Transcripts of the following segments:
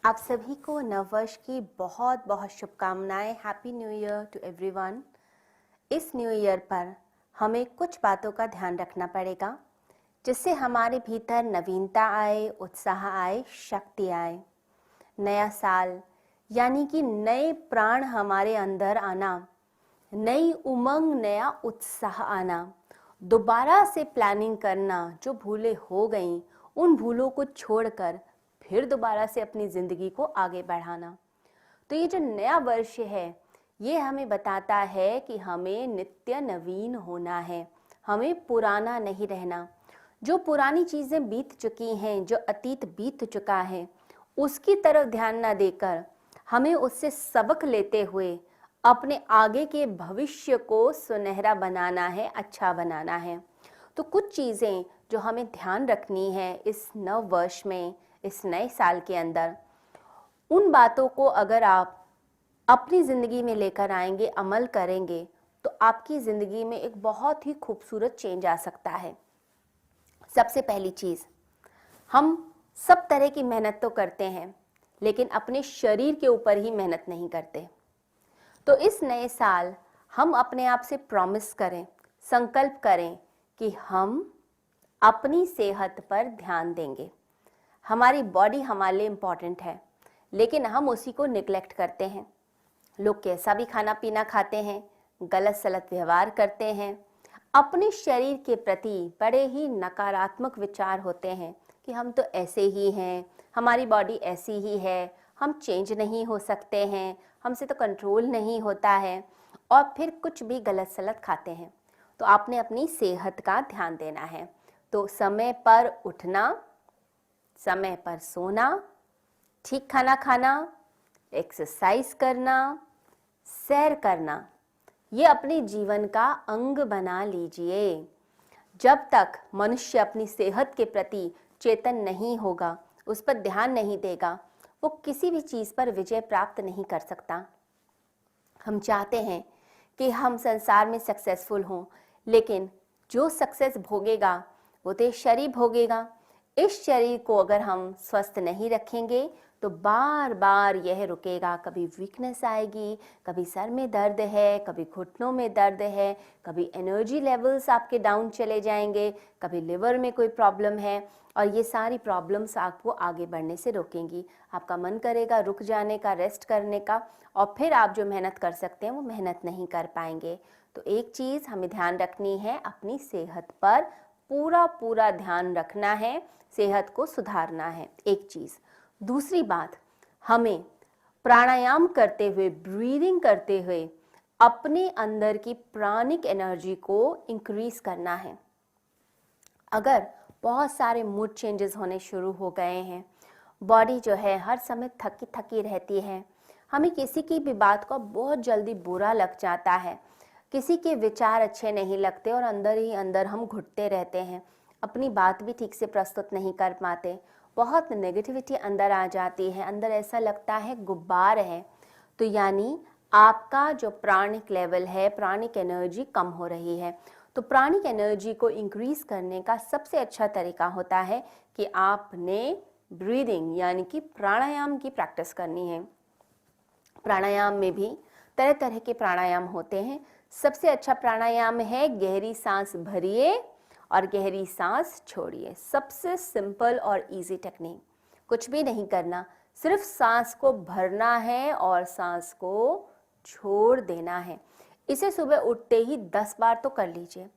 आप सभी को नववर्ष की बहुत बहुत शुभकामनाएं। Happy new year to everyone. इस न्यू ईयर पर हमें कुछ बातों का ध्यान रखना पड़ेगा जिससे हमारे भीतर नवीनता आए, उत्साह आए, शक्ति आए। नया साल यानी कि नए प्राण हमारे अंदर आना, नई उमंग, नया उत्साह आना, दोबारा से प्लानिंग करना, जो भूलें हो गईं उन भूलों को छोड़कर फिर दोबारा से अपनी जिंदगी को आगे बढ़ाना। तो ये जो नया वर्ष है ये हमें बताता है कि हमें नित्य नवीन होना है, हमें पुराना नहीं रहना। जो पुरानी चीजें बीत चुकी हैं, जो अतीत बीत चुका है, उसकी तरफ ध्यान ना देकर हमें उससे सबक लेते हुए अपने आगे के भविष्य को सुनहरा बनाना है, अच्छा बनाना है। तो कुछ चीजें जो हमें ध्यान रखनी है इस नव वर्ष में, इस नए साल के अंदर, उन बातों को अगर आप अपनी ज़िंदगी में लेकर आएंगे, अमल करेंगे, तो आपकी ज़िंदगी में एक बहुत ही खूबसूरत चेंज आ सकता है। सबसे पहली चीज़, हम सब तरह की मेहनत तो करते हैं लेकिन अपने शरीर के ऊपर ही मेहनत नहीं करते। तो इस नए साल हम अपने आप से प्रॉमिस करें, संकल्प करें कि हम अपनी सेहत पर ध्यान देंगे। हमारी बॉडी हमारे लिए इम्पॉर्टेंट है लेकिन हम उसी को निगलेक्ट करते हैं। लोग कैसा भी खाना पीना खाते हैं, गलत सलत व्यवहार करते हैं, अपने शरीर के प्रति बड़े ही नकारात्मक विचार होते हैं कि हम तो ऐसे ही हैं, हमारी बॉडी ऐसी ही है, हम चेंज नहीं हो सकते हैं, हमसे तो कंट्रोल नहीं होता है, और फिर कुछ भी गलत सलत खाते हैं। तो आपने अपनी सेहत का ध्यान देना है। तो समय पर उठना, समय पर सोना, ठीक खाना खाना, एक्सरसाइज करना, सैर करना, ये अपने जीवन का अंग बना लीजिए। जब तक मनुष्य अपनी सेहत के प्रति चेतन नहीं होगा, उस पर ध्यान नहीं देगा, वो किसी भी चीज़ पर विजय प्राप्त नहीं कर सकता। हम चाहते हैं कि हम संसार में सक्सेसफुल हों, लेकिन जो सक्सेस भोगेगा वो तो शरीर भोगेगा। इस शरीर को अगर हम स्वस्थ नहीं रखेंगे तो बार बार यह रुकेगा। कभी वीकनेस आएगी, कभी सर में दर्द है, कभी घुटनों में दर्द है, कभी एनर्जी लेवल्स आपके डाउन चले जाएंगे, कभी लिवर में कोई प्रॉब्लम है, और ये सारी प्रॉब्लम्स आपको आगे बढ़ने से रोकेंगी। आपका मन करेगा रुक जाने का, रेस्ट करने का, और फिर आप जो मेहनत कर सकते हैं वो मेहनत नहीं कर पाएंगे। तो एक चीज़ हमें ध्यान रखनी है, अपनी सेहत पर पूरा पूरा ध्यान रखना है, सेहत को सुधारना है, एक चीज़। दूसरी बात, हमें प्राणायाम करते हुए, ब्रीदिंग करते हुए अपने अंदर की प्राणिक एनर्जी को इंक्रीज करना है। अगर बहुत सारे मूड चेंजेस होने शुरू हो गए हैं, बॉडी जो है हर समय थकी थकी रहती है, हमें किसी की भी बात को बहुत जल्दी बुरा लग जाता है, किसी के विचार अच्छे नहीं लगते और अंदर ही अंदर हम घुटते रहते हैं, अपनी बात भी ठीक से प्रस्तुत नहीं कर पाते, बहुत नेगेटिविटी अंदर आ जाती है, अंदर ऐसा लगता है गुब्बार है, तो यानी आपका जो प्राणिक लेवल है, प्राणिक एनर्जी कम हो रही है। तो प्राणिक एनर्जी को इंक्रीज करने का सबसे अच्छा तरीका होता है कि आपने ब्रीदिंग यानी कि प्राणायाम की प्रैक्टिस करनी है। प्राणायाम में भी तरह तरह के प्राणायाम होते हैं। सबसे अच्छा प्राणायाम है गहरी सांस भरिए और गहरी सांस छोड़िए। सबसे सिंपल और इजी टेक्निक, कुछ भी नहीं करना, सिर्फ सांस को भरना है और सांस को छोड़ देना है। इसे सुबह उठते ही 10 बार तो कर लीजिए।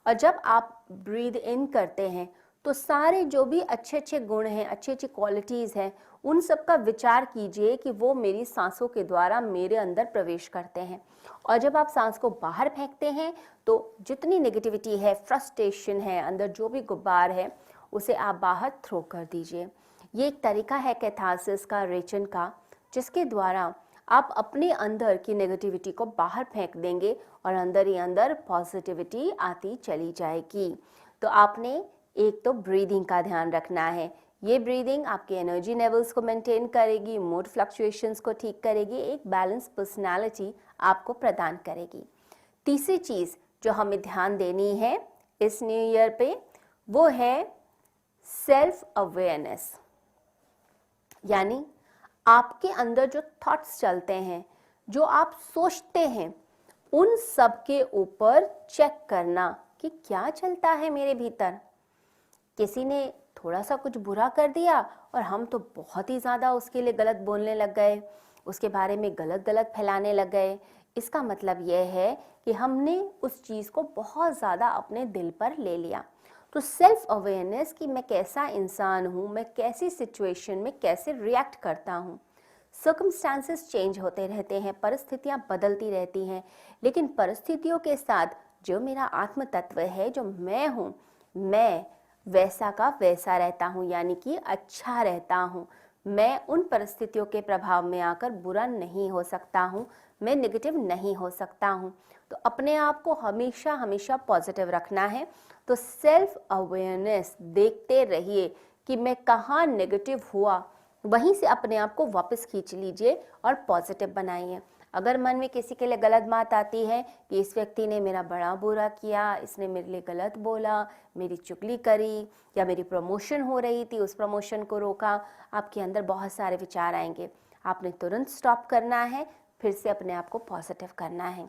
और जब आप ब्रीद इन करते हैं तो सारे जो भी अच्छे अच्छे गुण हैं, अच्छी अच्छी क्वालिटीज़ हैं, उन सब का विचार कीजिए कि वो मेरी सांसों के द्वारा मेरे अंदर प्रवेश करते हैं। और जब आप सांस को बाहर फेंकते हैं तो जितनी नेगेटिविटी है, फ्रस्ट्रेशन है, अंदर जो भी गुब्बार है, उसे आप बाहर थ्रो कर दीजिए। ये एक तरीका है कैथारसिस का, रेचन का, जिसके द्वारा आप अपने अंदर की नेगेटिविटी को बाहर फेंक देंगे और अंदर ही अंदर पॉजिटिविटी आती चली जाएगी। तो आपने एक तो ब्रीदिंग का ध्यान रखना है। ये ब्रीदिंग आपके एनर्जी लेवल्स को मेंटेन करेगी, मूड फ्लक्चुएशंस को ठीक करेगी, एक बैलेंस पर्सनालिटी आपको प्रदान करेगी। तीसरी चीज़ जो हमें ध्यान देनी है इस न्यू ईयर पे, वो है सेल्फ अवेयरनेस। यानी आपके अंदर जो थॉट्स चलते हैं, जो आप सोचते हैं, उन सब के ऊपर चेक करना कि क्या चलता है मेरे भीतर। किसी ने थोड़ा सा कुछ बुरा कर दिया और हम तो बहुत ही ज़्यादा उसके लिए गलत बोलने लग गए, उसके बारे में गलत गलत फैलाने लग गए। इसका मतलब यह है कि हमने उस चीज़ को बहुत ज़्यादा अपने दिल पर ले लिया। तो सेल्फ अवेयरनेस कि मैं कैसा इंसान हूँ, मैं कैसी सिचुएशन में कैसे रिएक्ट करता हूँ। सर्कमस्टांसेस चेंज होते रहते हैं, परिस्थितियाँ बदलती रहती हैं, लेकिन परिस्थितियों के साथ जो मेरा आत्म तत्व है, जो मैं हूँ, मैं वैसा का वैसा रहता हूँ, यानी कि अच्छा रहता हूँ। मैं उन परिस्थितियों के प्रभाव में आकर बुरा नहीं हो सकता हूँ, मैं नेगेटिव नहीं हो सकता हूँ। तो अपने आप को हमेशा हमेशा पॉजिटिव रखना है। तो सेल्फ अवेयरनेस देखते रहिए कि मैं कहाँ नेगेटिव हुआ, वहीं से अपने आप को वापस खींच लीजिए और पॉजिटिव बनाइए। अगर मन में किसी के लिए गलत बात आती है कि इस व्यक्ति ने मेरा बड़ा बुरा किया, इसने मेरे लिए गलत बोला, मेरी चुगली करी, या मेरी प्रमोशन हो रही थी उस प्रमोशन को रोका, आपके अंदर बहुत सारे विचार आएंगे। आपने तुरंत स्टॉप करना है, फिर से अपने आप को पॉजिटिव करना है।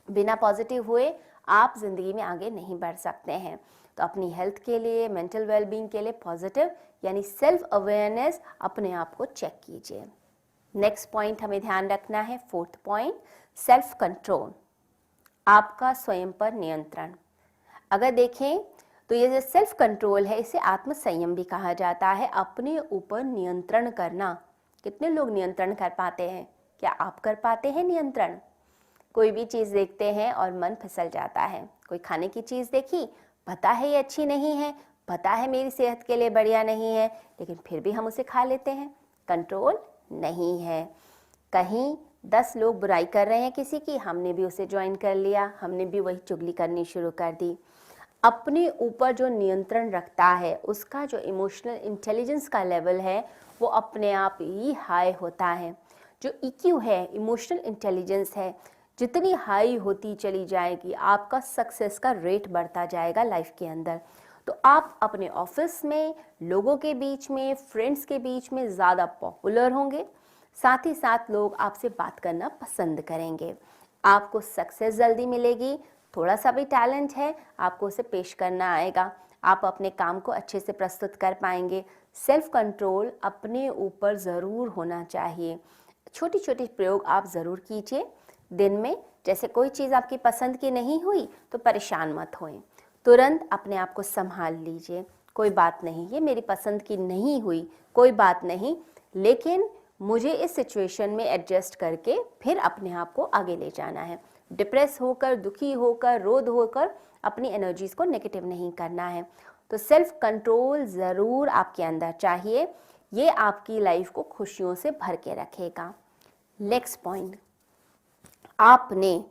बिना पॉजिटिव हुए आप जिंदगी में आगे नहीं बढ़ सकते हैं। तो अपनी हेल्थ के लिए, मेंटल वेलबींग के लिए पॉजिटिव यानी सेल्फ अवेयरनेस, अपने आप को चेक कीजिए। नेक्स्ट पॉइंट हमें ध्यान रखना है, फोर्थ पॉइंट, सेल्फ कंट्रोल, आपका स्वयं पर नियंत्रण। अगर देखें तो ये जो सेल्फ कंट्रोल है, इसे आत्म संयम भी कहा जाता है। अपने ऊपर नियंत्रण करना। कितने लोग नियंत्रण कर पाते हैं? क्या आप कर पाते हैं नियंत्रण? कोई भी चीज़ देखते हैं और मन फिसल जाता है। कोई खाने की चीज़ देखी, पता है ये अच्छी नहीं है, पता है मेरी सेहत के लिए बढ़िया नहीं है, लेकिन फिर भी हम उसे खा लेते हैं। कंट्रोल नहीं है। कहीं 10 लोग बुराई कर रहे हैं किसी की, हमने भी उसे ज्वाइन कर लिया, हमने भी वही चुगली करनी शुरू कर दी। अपने ऊपर जो नियंत्रण रखता है, उसका जो इमोशनल इंटेलिजेंस का लेवल है, वो अपने आप ही हाई होता है। जो EQ है, इमोशनल इंटेलिजेंस है, जितनी हाई होती चली जाएगी, आपका सक्सेस का रेट बढ़ता जाएगा लाइफ के अंदर। तो आप अपने ऑफिस में, लोगों के बीच में, फ्रेंड्स के बीच में ज़्यादा पॉपुलर होंगे, साथ ही साथ लोग आपसे बात करना पसंद करेंगे। आपको सक्सेस जल्दी मिलेगी। थोड़ा सा भी टैलेंट है, आपको उसे पेश करना आएगा, आप अपने काम को अच्छे से प्रस्तुत कर पाएंगे। सेल्फ कंट्रोल अपने ऊपर ज़रूर होना चाहिए। छोटी छोटी प्रयोग आप ज़रूर कीजिए दिन में। जैसे कोई चीज़ आपकी पसंद की नहीं हुई तो परेशान मत होएं, तुरंत अपने आप को संभाल लीजिए। कोई बात नहीं, ये मेरी पसंद की नहीं हुई, कोई बात नहीं, लेकिन मुझे इस सिचुएशन में एडजस्ट करके फिर अपने आप को आगे ले जाना है। डिप्रेस होकर, दुखी होकर, रोध होकर अपनी एनर्जीज को नेगेटिव नहीं करना है। तो सेल्फ कंट्रोल ज़रूर आपके अंदर चाहिए। ये आपकी लाइफ को खुशियों से भर के रखेगा। नेक्स्ट पॉइंट, आपने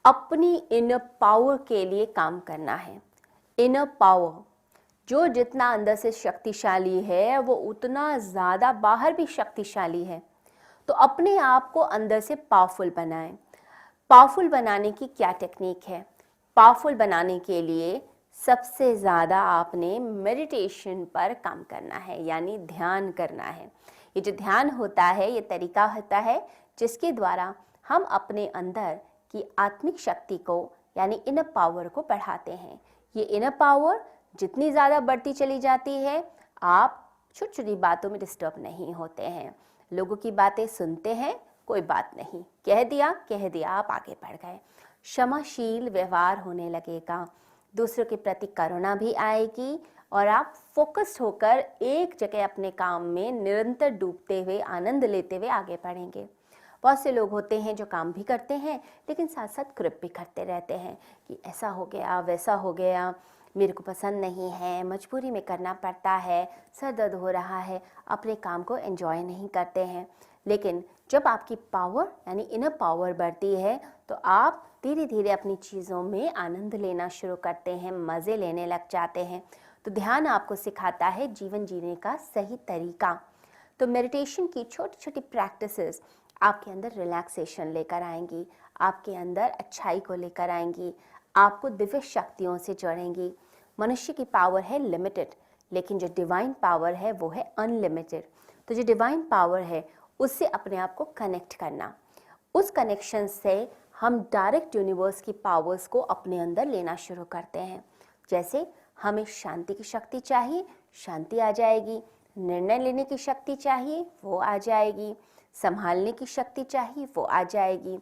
अपनी इनर पावर के लिए काम करना है। इनर पावर, जो जितना अंदर से शक्तिशाली है, वो उतना ज़्यादा बाहर भी शक्तिशाली है। तो अपने आप को अंदर से पावरफुल बनाएं। पावरफुल बनाने की क्या टेक्निक है? पावरफुल बनाने के लिए सबसे ज़्यादा आपने मेडिटेशन पर काम करना है, यानी ध्यान करना है। ये जो ध्यान होता है, ये तरीका होता है जिसके द्वारा हम अपने अंदर की आत्मिक शक्ति को यानी इनर पावर को बढ़ाते हैं। ये इनर पावर जितनी ज़्यादा बढ़ती चली जाती है, आप छोटी छोटी बातों में डिस्टर्ब नहीं होते हैं। लोगों की बातें सुनते हैं, कोई बात नहीं, कह दिया, आप आगे बढ़ गए। क्षमाशील व्यवहार होने लगेगा, दूसरों के प्रति करुणा भी आएगी और आप फोकस्ड होकर एक जगह अपने काम में निरंतर डूबते हुए, आनंद लेते हुए आगे बढ़ेंगे। बहुत से लोग होते हैं जो काम भी करते हैं लेकिन साथ साथ कृप भी करते रहते हैं कि ऐसा हो गया, वैसा हो गया, मेरे को पसंद नहीं है, मजबूरी में करना पड़ता है, सर दर्द हो रहा है, अपने काम को एंजॉय नहीं करते हैं। लेकिन जब आपकी पावर यानी इनर पावर बढ़ती है तो आप धीरे धीरे अपनी चीज़ों में आनंद लेना शुरू करते हैं, मज़े लेने लग जाते हैं। तो ध्यान आपको सिखाता है जीवन जीने का सही तरीका। तो मेडिटेशन की छोटी छोटी प्रैक्टिसेस आपके अंदर रिलैक्सेशन लेकर आएंगी, आपके अंदर अच्छाई को लेकर आएंगी, आपको दिव्य शक्तियों से जोड़ेंगी। मनुष्य की पावर है लिमिटेड, लेकिन जो डिवाइन पावर है वो है अनलिमिटेड। तो जो डिवाइन पावर है उससे अपने आप को कनेक्ट करना। उस कनेक्शन से हम डायरेक्ट यूनिवर्स की पावर्स को अपने अंदर लेना शुरू करते हैं। जैसे हमें शांति की शक्ति चाहिए, शांति आ जाएगी। निर्णय लेने की शक्ति चाहिए, वो आ जाएगी। संभालने की शक्ति चाहिए, वो आ जाएगी।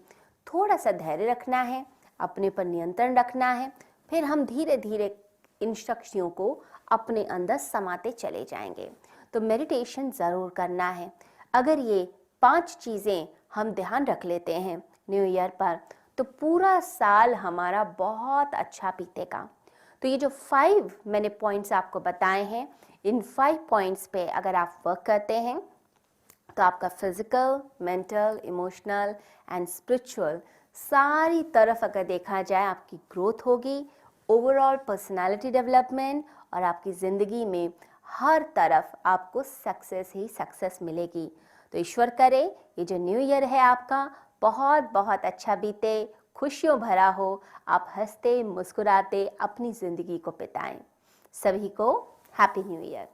थोड़ा सा धैर्य रखना है, अपने पर नियंत्रण रखना है, फिर हम धीरे धीरे इन शक्तियों को अपने अंदर समाते चले जाएंगे। तो मेडिटेशन ज़रूर करना है। अगर ये 5 चीज़ें हम ध्यान रख लेते हैं न्यू ईयर पर, तो पूरा साल हमारा बहुत अच्छा बीतेगा। तो ये जो 5 मैंने पॉइंट्स आपको बताए हैं, इन 5 पॉइंट्स पे अगर आप वर्क करते हैं तो आपका physical, mental, emotional and spiritual सारी तरफ अगर देखा जाए आपकी ग्रोथ होगी, ओवरऑल पर्सनालिटी डेवलपमेंट, और आपकी ज़िंदगी में हर तरफ आपको सक्सेस ही सक्सेस मिलेगी। तो ईश्वर करे ये जो न्यू ईयर है आपका बहुत बहुत अच्छा बीते, खुशियों भरा हो, आप हंसते मुस्कुराते अपनी ज़िंदगी को बिताएं। सभी को हैप्पी न्यू ईयर।